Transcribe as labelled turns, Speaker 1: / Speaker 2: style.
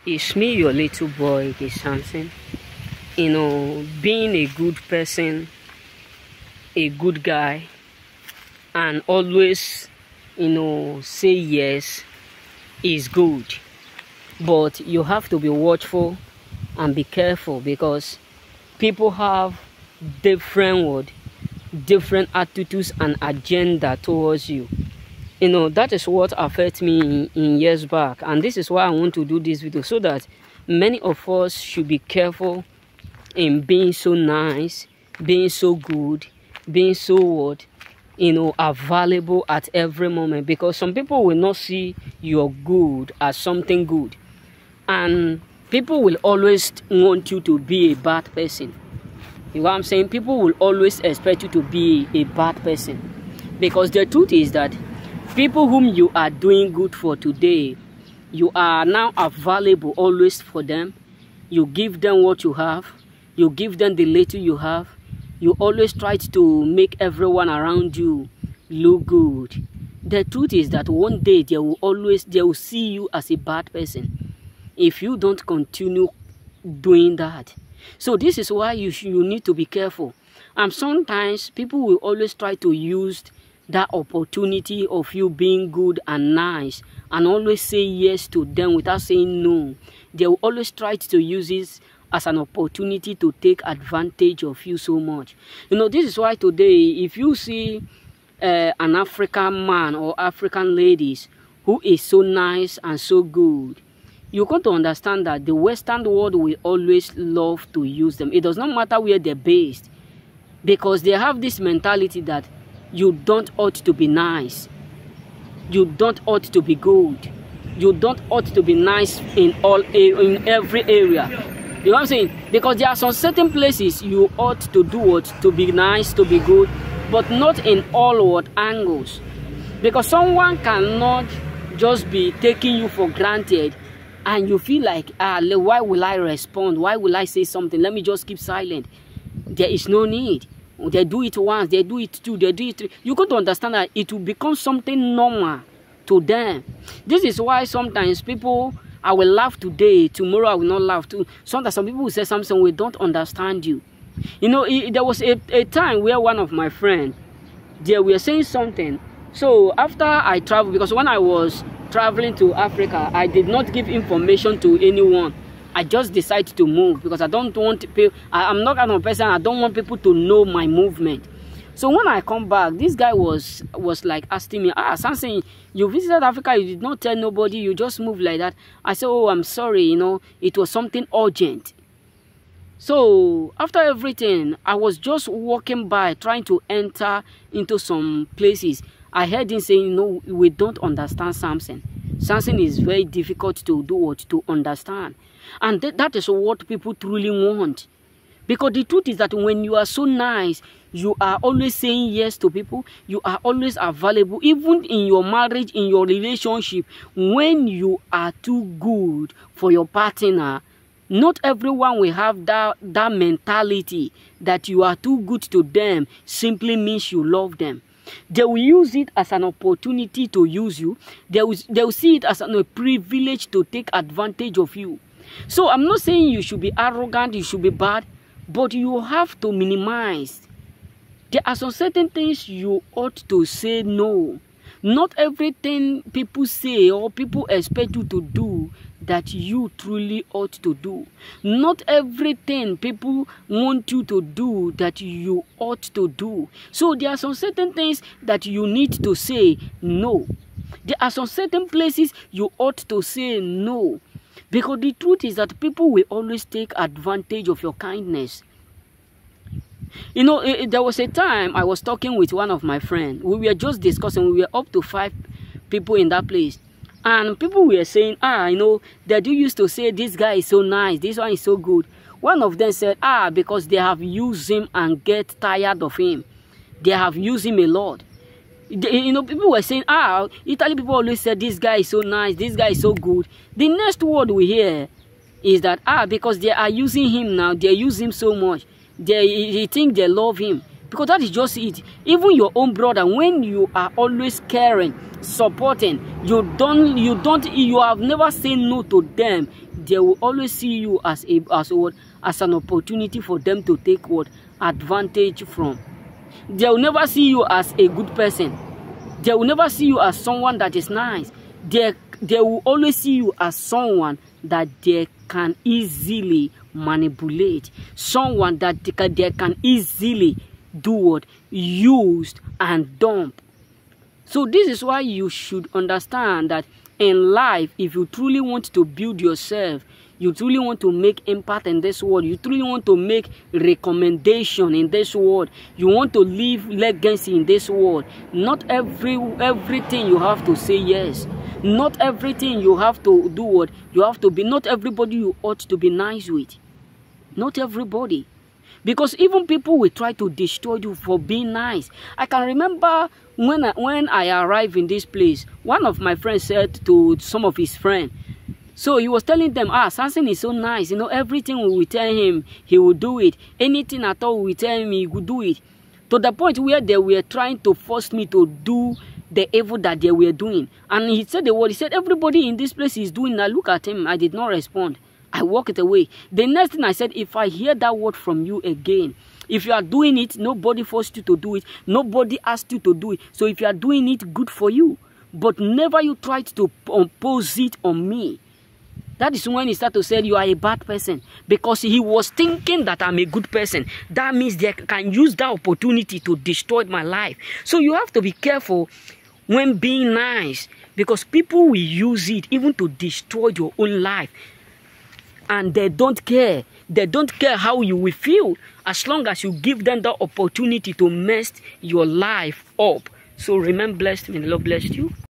Speaker 1: It's me, your little boy, Samson. Being a good person, a good guy, and always, say yes is good. But you have to be watchful and be careful, because people have different attitudes and agenda towards you. That is what affects me in years back, and this is why I want to do this video, so that many of us should be careful in being so nice, being so good, being so available at every moment, because some people will not see your good as something good, and people will always want you to be a bad person. You know what I'm saying? People will always expect you to be a bad person, because the truth is that people whom you are doing good for today, you are now available always for them. You give them what you have. You give them the little you have. You always try to make everyone around you look good. The truth is that one day they will see you as a bad person if you don't continue doing that. So this is why you need to be careful. And sometimes people will always try to use that opportunity of you being good and nice and always say yes to them without saying no. They will always try to use it as an opportunity to take advantage of you so much. This is why today, if you see an African man or African ladies who is so nice and so good, you got to understand that the Western world will always love to use them. It does not matter where they're based, because they have this mentality that you don't ought to be nice. You don't ought to be good. You don't ought to be nice in every area. You know what I'm saying? Because there are some certain places you ought to do what? To be nice, to be good, but not in all angles. Because someone cannot just be taking you for granted and you feel like, why will I respond? Why will I say something? Let me just keep silent. There is no need. They do it once, they do it two, they do it three. You got to understand that it will become something normal to them. This is why sometimes people, I will laugh today, tomorrow I will not laugh too. Sometimes some people will say something, we don't understand you. There was a time where one of my friends, they were saying something. So after I traveled, because when I was traveling to Africa, I did not give information to anyone. I just decided to move because I don't want people. I'm not kind of person. I don't want people to know my movement. So when I come back, this guy was like asking me, Samson, you visited Africa, you did not tell nobody, you just moved like that. I said, oh, I'm sorry, it was something urgent. So after everything, I was just walking by, trying to enter into some places. I heard him saying, no, we don't understand Samson. Samson is very difficult to do what? To understand. And that is what people truly want. Because the truth is that when you are so nice, you are always saying yes to people, you are always available, even in your marriage, in your relationship. When you are too good for your partner, not everyone will have that mentality that you are too good to them simply means you love them. They will use it as an opportunity to use you. They will see it as a privilege to take advantage of you. So I'm not saying you should be arrogant, you should be bad, but you have to minimize. There are some certain things you ought to say no. Not everything people say or people expect you to do that you truly ought to do. Not everything people want you to do that you ought to do. So there are some certain things that you need to say no. There are some certain places you ought to say no. Because the truth is that people will always take advantage of your kindness. There was a time I was talking with one of my friends. We were just discussing. We were up to 5 people in that place. And people were saying, that you used to say this guy is so nice, this one is so good. One of them said, because they have used him and get tired of him. They have used him a lot. People were saying, Italy people always said this guy is so nice, this guy is so good. The next word we hear is that, because they are using him now, they use him so much. They think they love him. Because that is just it. Even your own brother, when you are always caring, supporting, you have never said no to them, they will always see you as an opportunity for them to take what advantage from. They will never see you as a good person. They will never see you as someone that is nice. They will always see you as someone that they can easily manipulate, someone that they can easily do what? Used and dump. So this is why you should understand that in life, if you truly want to build yourself, you truly want to make impact in this world, you truly want to make recommendation in this world, you want to leave legacy in this world, not everything you have to say yes. Not everything you have to do what you have to be. Not everybody you ought to be nice with. Not everybody. Because even people will try to destroy you for being nice. I can remember when I arrived in this place, one of my friends said to some of his friends, so he was telling them, Samson is so nice, you know, everything we will tell him, he will do it. Anything at all we tell him, he will do it. To the point where they were trying to force me to do the evil that they were doing. And he said the word, he said, everybody in this place is doing that. Look at him. I did not respond. I walked away. The next thing I said, if I hear that word from you again, if you are doing it, nobody forced you to do it. Nobody asked you to do it. So if you are doing it, good for you. But never you tried to impose it on me. That is when he started to say you are a bad person. Because he was thinking that I'm a good person. That means they can use that opportunity to destroy my life. So you have to be careful when being nice. Because people will use it even to destroy your own life. And they don't care. They don't care how you will feel. As long as you give them the opportunity to mess your life up. So remain blessed. May the Lord bless you.